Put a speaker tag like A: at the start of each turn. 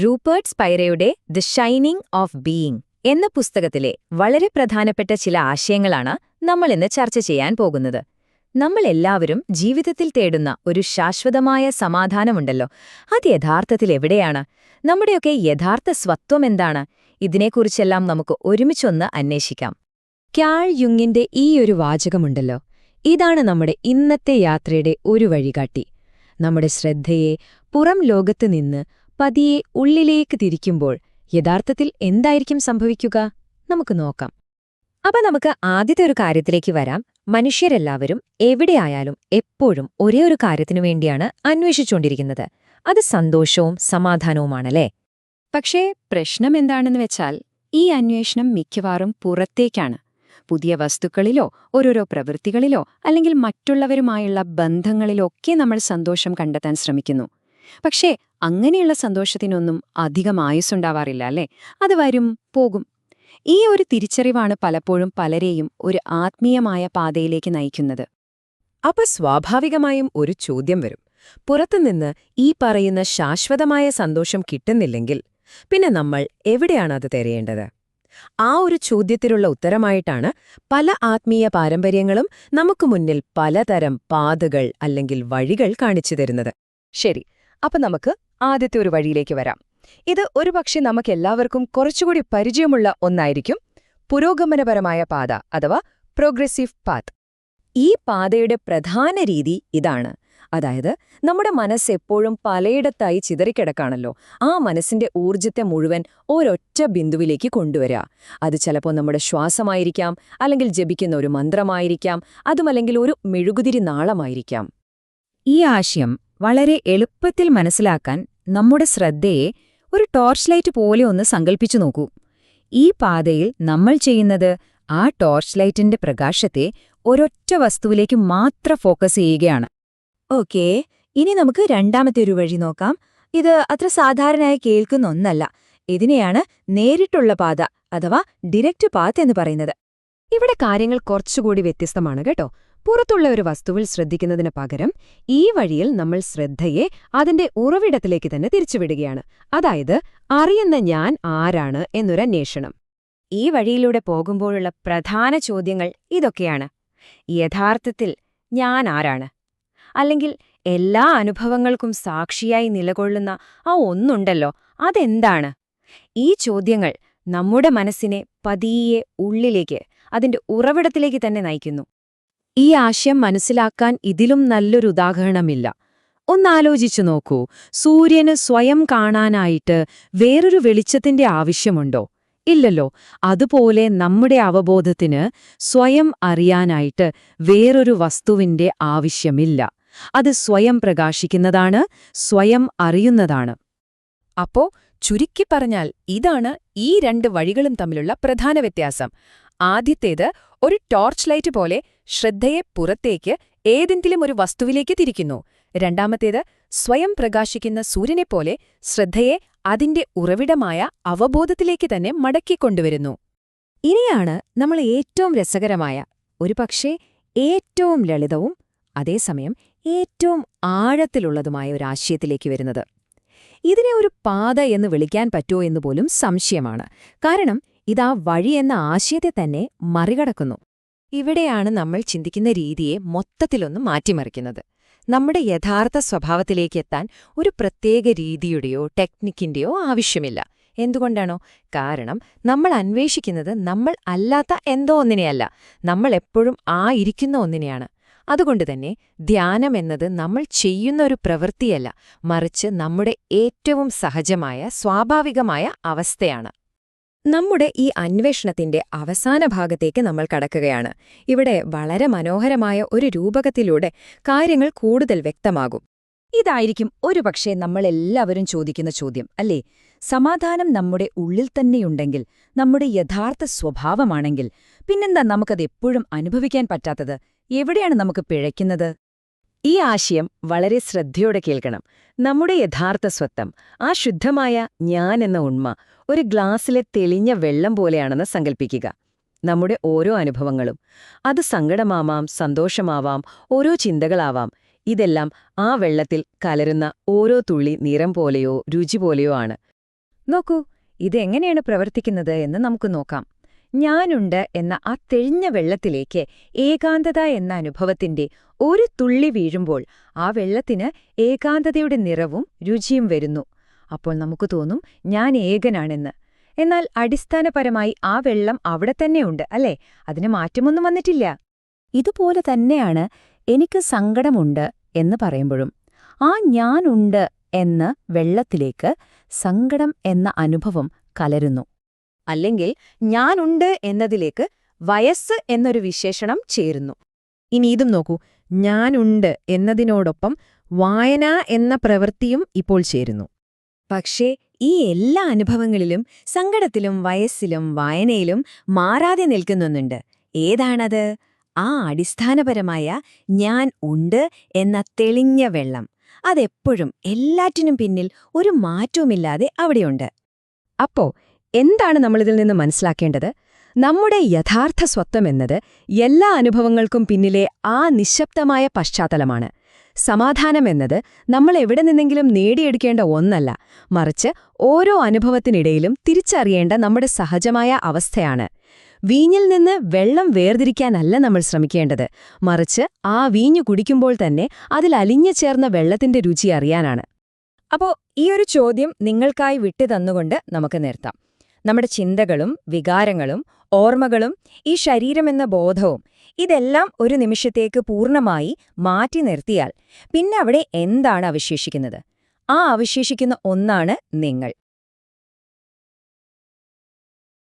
A: Rupert സ്പൈറയുടെ the shining of being എന്ന പുസ്തകത്തിലെ വളരെ പ്രധാനപ്പെട്ട ചില ആശയങ്ങളാണ് നമ്മൾ ഇന്ന് ചർച്ച ചെയ്യാൻ പോകുന്നത്. നമ്മളെല്ലാവരും ജീവിതത്തിൽ തേടുന്ന ഒരു ശാശ്വതമായ സമാധാനമുണ്ടല്ലോ, അത് യഥാർത്ഥത്തിൽ എവിടെയാണ്? നമ്മുടെയൊക്കെ യഥാർത്ഥ സ്വത്വം എന്താണ്? ഇതിനെക്കുറിച്ചെല്ലാം നമുക്ക് ഒരുമിച്ചൊന്ന് അന്വേഷിക്കാം. ക്യാൾ യുങ്ങിന്റെ ഈയൊരു വാചകമുണ്ടല്ലോ, ഇതാണ് നമ്മുടെ ഇന്നത്തെ യാത്രയുടെ ഒരു വഴികാട്ടി. നമ്മുടെ ശ്രദ്ധയെ പുറം ലോകത്ത് നിന്ന് പതിയെ ഉള്ളിലേക്ക് തിരിക്കുമ്പോൾ യഥാർത്ഥത്തിൽ എന്തായിരിക്കും സംഭവിക്കുക? നമുക്ക് നോക്കാം. അപ്പൊ നമുക്ക് ആദ്യത്തെ ഒരു കാര്യത്തിലേക്ക് വരാം. മനുഷ്യരെല്ലാവരും എവിടെയായാലും എപ്പോഴും ഒരേ ഒരു കാര്യത്തിനു വേണ്ടിയാണ് അന്വേഷിച്ചുകൊണ്ടിരിക്കുന്നത്. അത് സന്തോഷവും സമാധാനവുമാണല്ലേ? പക്ഷേ പ്രശ്നം എന്താണെന്ന് വെച്ചാൽ, ഈ അന്വേഷണം മിക്കവാറും പുറത്തേക്കാണ്. പുതിയ വസ്തുക്കളിലോ ഓരോരോ പ്രവൃത്തികളിലോ അല്ലെങ്കിൽ മറ്റുള്ളവരുമായുള്ള ബന്ധങ്ങളിലൊക്കെ നമ്മൾ സന്തോഷം കണ്ടെത്താൻ ശ്രമിക്കുന്നു. പക്ഷേ അങ്ങനെയുള്ള സന്തോഷത്തിനൊന്നും അധികം ആയുസ്സുണ്ടാവാറില്ല, അല്ലേ? അത് വരും പോകും. ഈ ഒരു തിരിച്ചറിവാണ് പലപ്പോഴും പലരെയും ഒരു ആത്മീയമായ പാതയിലേക്ക് നയിക്കുന്നത്.
B: അപ്പൊ സ്വാഭാവികമായും ഒരു ചോദ്യം വരും. പുറത്തുനിന്ന് ഈ പറയുന്ന ശാശ്വതമായ സന്തോഷം കിട്ടുന്നില്ലെങ്കിൽ പിന്നെ നമ്മൾ എവിടെയാണ് അത് തിരയേണ്ടത്? ആ ഒരു ചോദ്യത്തിലുള്ള ഉത്തരമായിട്ടാണ് പല ആത്മീയ പാരമ്പര്യങ്ങളും നമുക്ക് മുന്നിൽ പലതരം പാതകൾ അല്ലെങ്കിൽ വഴികൾ കാണിച്ചു തരുന്നത്. ശരി, അപ്പൊ നമുക്ക് ആദ്യത്തെ ഒരു വഴിയിലേക്ക് വരാം. ഇത് ഒരുപക്ഷെ നമുക്കെല്ലാവർക്കും കുറച്ചുകൂടി പരിചയമുള്ള ഒന്നായിരിക്കും: പുരോഗമനപരമായ പാത അഥവാ പ്രോഗ്രസീവ് പാത്ത്. ഈ പാതയുടെ പ്രധാന രീതി ഇതാണ്. അതായത്, നമ്മുടെ മനസ്സ് എപ്പോഴും പലയിടത്തായി ചിതറിക്കിടക്കാണല്ലോ. ആ മനസ്സിന്റെ ഊർജ്ജത്തെ മുഴുവൻ ഒരൊറ്റ ബിന്ദുവിലേക്ക് കൊണ്ടുവരിക. അത് ചിലപ്പോൾ നമ്മുടെ ശ്വാസമായിരിക്കാം, അല്ലെങ്കിൽ ജപിക്കുന്ന ഒരു മന്ത്രമായിരിക്കാം, അതുമല്ലെങ്കിൽ ഒരു മെഴുകുതിരി നാളമായിരിക്കാം.
A: ഈ ആശയം വളരെ എളുപ്പത്തിൽ മനസ്സിലാക്കാൻ നമ്മുടെ ശ്രദ്ധയെ ഒരു ടോർച്ച് ലൈറ്റ് പോലെ ഒന്ന് സങ്കൽപ്പിച്ചു നോക്കൂ. ഈ പാതയിൽ നമ്മൾ ചെയ്യുന്നത് ആ ടോർച്ച് ലൈറ്റിന്റെ പ്രകാശത്തെ ഒരൊറ്റ വസ്തുവിലേക്ക് മാത്രം ഫോക്കസ് ചെയ്യുകയാണ്. ഓക്കേ, ഇനി നമുക്ക് രണ്ടാമത്തെ ഒരു വഴി നോക്കാം. ഇത് അത്ര സാധാരണയായി കേൾക്കുന്ന ഒന്നല്ല. ഇതിനെയാണ് നേരിട്ടുള്ള പാത അഥവാ ഡിറക്റ്റ് പാത്ത് എന്ന് പറയുന്നത്.
B: ഇവിടെ കാര്യങ്ങൾ കുറച്ചുകൂടി വ്യത്യസ്തമാണ് കേട്ടോ. പുറത്തുള്ള ഒരു വസ്തുവിൽ ശ്രദ്ധിക്കുന്നതിന് പകരം ഈ വഴിയിൽ നമ്മൾ ശ്രദ്ധയെ അതിന്റെ ഉറവിടത്തിലേക്ക് തന്നെ തിരിച്ചുവിടുകയാണ്. അതായത്, അറിയുന്ന ഞാൻ ആരാണ് എന്നൊരന്വേഷണം.
A: ഈ വഴിയിലൂടെ പോകുമ്പോഴുള്ള പ്രധാന ചോദ്യങ്ങൾ ഇതൊക്കെയാണ്. യഥാർത്ഥത്തിൽ ഞാൻ ആരാണ്? അല്ലെങ്കിൽ എല്ലാ അനുഭവങ്ങൾക്കും സാക്ഷിയായി നിലകൊള്ളുന്ന ആ ഒന്നുണ്ടല്ലോ, അതെന്താണ്? ഈ ചോദ്യങ്ങൾ നമ്മുടെ മനസ്സിനെ പതിയെ ഉള്ളിലേക്ക്, അതിന്റെ ഉറവിടത്തിലേക്ക് തന്നെ നയിക്കുന്നു.
B: ഈ ആശയം മനസ്സിലാക്കാൻ ഇതിലും നല്ലൊരു ഉദാഹരണമില്ല. ഒന്നാലോചിച്ചു നോക്കൂ. സൂര്യന് സ്വയം കാണാനായിട്ട് വേറൊരു വെളിച്ചത്തിന്റെ ആവശ്യമുണ്ടോ? ഇല്ലല്ലോ. അതുപോലെ നമ്മുടെ അവബോധത്തിന് സ്വയം അറിയാനായിട്ട് വേറൊരു വസ്തുവിന്റെ ആവശ്യമില്ല. അത് സ്വയം പ്രകാശിക്കുന്നതാണ്, സ്വയം അറിയുന്നതാണ്. അപ്പോ ചുരുക്കി പറഞ്ഞാൽ ഇതാണ് ഈ രണ്ട് വഴികളും തമ്മിലുള്ള പ്രധാന വ്യത്യാസം. ആദ്യത്തേത് ഒരു ടോർച്ച് ലൈറ്റ് പോലെ ശ്രദ്ധയെ പുറത്തേക്ക് ഏതെങ്കിലും ഒരു വസ്തുവിലേക്ക് തിരിക്കുന്നു. രണ്ടാമത്തേത് സ്വയം പ്രകാശിക്കുന്ന സൂര്യനെപ്പോലെ ശ്രദ്ധയെ അതിന്റെ ഉറവിടമായ അവബോധത്തിലേക്ക് തന്നെ മടക്കിക്കൊണ്ടുവരുന്നു.
A: ഇനിയാണ് നമ്മൾ ഏറ്റവും രസകരമായ, ഒരുപക്ഷേ ഏറ്റവും ലളിതവും അതേസമയം ഏറ്റവും ആഴത്തിലുള്ളതുമായ ഒരു ആശയത്തിലേക്ക് വരുന്നത്. ഇതിനെ ഒരു പാത എന്ന് വിളിക്കാൻ പറ്റുമോ എന്നുപോലും സംശയമാണ്. കാരണം ഇതാ വഴി എന്ന ആശയത്തെ തന്നെ മറികടക്കുന്നു. ഇവിടെയാണ് നമ്മൾ ചിന്തിക്കുന്ന രീതിയെ മൊത്തത്തിലൊന്ന് മാറ്റിമറിക്കുന്നത്. നമ്മുടെ യഥാർത്ഥ സ്വഭാവത്തിലേക്കെത്താൻ ഒരു പ്രത്യേക രീതിയുടെയോ ടെക്നിക്കിന്റെയോ ആവശ്യമില്ല. എന്തുകൊണ്ടാണോ? കാരണം നമ്മൾ അന്വേഷിക്കുന്നത് നമ്മൾ അല്ലാത്ത എന്തോ ഒന്നിനെയല്ല, നമ്മൾ എപ്പോഴും ആ ഇരിക്കുന്ന ഒന്നിനെയാണ്. അതുകൊണ്ടുതന്നെ ധ്യാനം എന്നത് നമ്മൾ ചെയ്യുന്ന ഒരു പ്രവൃത്തിയല്ല, മറിച്ച് നമ്മുടെ ഏറ്റവും സഹജമായ സ്വാഭാവികമായ അവസ്ഥയാണ്. നമ്മുടെ ഈ അന്വേഷണത്തിന്റെ അവസാന ഭാഗത്തേക്ക് നമ്മൾ കടക്കുകയാണ്. ഇവിടെ വളരെ മനോഹരമായ ഒരു രൂപകത്തിലൂടെ കാര്യങ്ങൾ കൂടുതൽ വ്യക്തമാകും. ഇതായിരിക്കും ഒരുപക്ഷെ നമ്മളെല്ലാവരും ചോദിക്കുന്ന ചോദ്യം, അല്ലേ? സമാധാനം നമ്മുടെ ഉള്ളിൽ തന്നെയുണ്ടെങ്കിൽ, നമ്മുടെ യഥാർത്ഥ സ്വഭാവമാണെങ്കിൽ, പിന്നെന്താ നമുക്കതെപ്പോഴും അനുഭവിക്കാൻ പറ്റാത്തത്? എവിടെയാണ് നമുക്ക് പിഴയ്ക്കുന്നത്? ഈ ആശയം വളരെ ശ്രദ്ധയോടെ കേൾക്കണം. നമ്മുടെ യഥാർത്ഥ സ്വത്വം, ആ ശുദ്ധമായ ഞാൻ എന്ന ഉണ്മ, ഒരു ഗ്ലാസ്സിലെ തെളിഞ്ഞ വെള്ളം പോലെയാണെന്ന് സങ്കൽപ്പിക്കുക. നമ്മുടെ ഓരോ അനുഭവങ്ങളും, അത് സങ്കടമാവാം, സന്തോഷമാവാം, ഓരോ ചിന്തകളാവാം, ഇതെല്ലാം ആ വെള്ളത്തിൽ കലരുന്ന ഓരോ തുള്ളി നിറം പോലെയോ രുചി പോലെയോ ആണ്. നോക്കൂ, ഇതെങ്ങനെയാണ് പ്രവർത്തിക്കുന്നത് എന്ന് നമുക്ക് നോക്കാം. ഞാനുണ്ട് എന്ന ആ തെളിഞ്ഞ വെള്ളത്തിലേക്ക് ഏകാന്തത എന്ന അനുഭവത്തിന്റെ ഒരു തുള്ളി വീഴുമ്പോൾ ആ വെള്ളത്തിന് ഏകാന്തതയുടെ നിറവും രുചിയും വരുന്നു. അപ്പോൾ നമുക്ക് തോന്നും ഞാൻ ഏകനാണെന്ന്. എന്നാൽ അടിസ്ഥാനപരമായി ആ വെള്ളം അവിടെ തന്നെയുണ്ട്, അല്ലേ? അതിന് മാറ്റമൊന്നും വന്നിട്ടില്ല. ഇതുപോലെ തന്നെയാണ് എനിക്ക് സങ്കടമുണ്ട് എന്ന് പറയുമ്പോഴും ആ ഞാനുണ്ട് എന്ന വെള്ളത്തിലേക്ക് സങ്കടം എന്ന അനുഭവം കലരുന്നു. അല്ലെങ്കിൽ ഞാനുണ്ട് എന്നതിലേക്ക് വയസ്സ് എന്നൊരു വിശേഷണം ചേരുന്നു.
B: ഇനി ഇതും നോക്കൂ, ഞാനുണ്ട് എന്നതിനോടൊപ്പം വായന എന്ന പ്രവൃത്തിയും ഇപ്പോൾ ചേരുന്നു.
A: പക്ഷേ ഈ എല്ലാ അനുഭവങ്ങളിലും സങ്കടത്തിലും വയസ്സിലും വായനയിലും മാറാതെ നിൽക്കുന്നുണ്ട്. ഏതാണത്? ആ അടിസ്ഥാനപരമായ ഞാൻ ഉണ്ട് എന്ന തെളിഞ്ഞ വെള്ളം. അതെപ്പോഴും എല്ലാറ്റിനും പിന്നിൽ ഒരു മാറ്റവുമില്ലാതെ അവിടെയുണ്ട്.
B: അപ്പോ എന്താണ് നമ്മളിതിൽ നിന്ന് മനസ്സിലാക്കേണ്ടത്? നമ്മുടെ യഥാർത്ഥ സ്വത്വമെന്നത് എല്ലാ അനുഭവങ്ങൾക്കും പിന്നിലെ ആ നിശബ്ദമായ പശ്ചാത്തലമാണ്. സമാധാനമെന്നത് നമ്മൾ എവിടെ നിന്നെങ്കിലും നേടിയെടുക്കേണ്ട ഒന്നല്ല, മറിച്ച് ഓരോ അനുഭവത്തിനിടയിലും തിരിച്ചറിയേണ്ട നമ്മുടെ സഹജമായ അവസ്ഥയാണ്. വീഞ്ഞിൽ നിന്ന് വെള്ളം വേർതിരിക്കാനല്ല നമ്മൾ ശ്രമിക്കേണ്ടത്, മറിച്ച് ആ വീഞ്ഞു കുടിക്കുമ്പോൾ തന്നെ അതിൽ അലിഞ്ഞു ചേർന്ന വെള്ളത്തിന്റെ രുചി അറിയാനാണ്.
A: അപ്പോ ഈയൊരു ചോദ്യം നിങ്ങൾക്കായി വിട്ടുതന്നുകൊണ്ട് നമുക്ക് നിർത്താം. നമ്മുടെ ചിന്തകളും വികാരങ്ങളും ഓർമ്മകളും ഈ ശരീരമെന്ന ബോധവും ഇതെല്ലാം ഒരു നിമിഷത്തേക്ക് പൂർണ്ണമായി മാറ്റി നിർത്തിയാൽ പിന്നെ അവിടെ എന്താണ് അവശേഷിക്കുന്നത്? ആ അവശേഷിക്കുന്ന ഒന്നാണ് നിങ്ങൾ.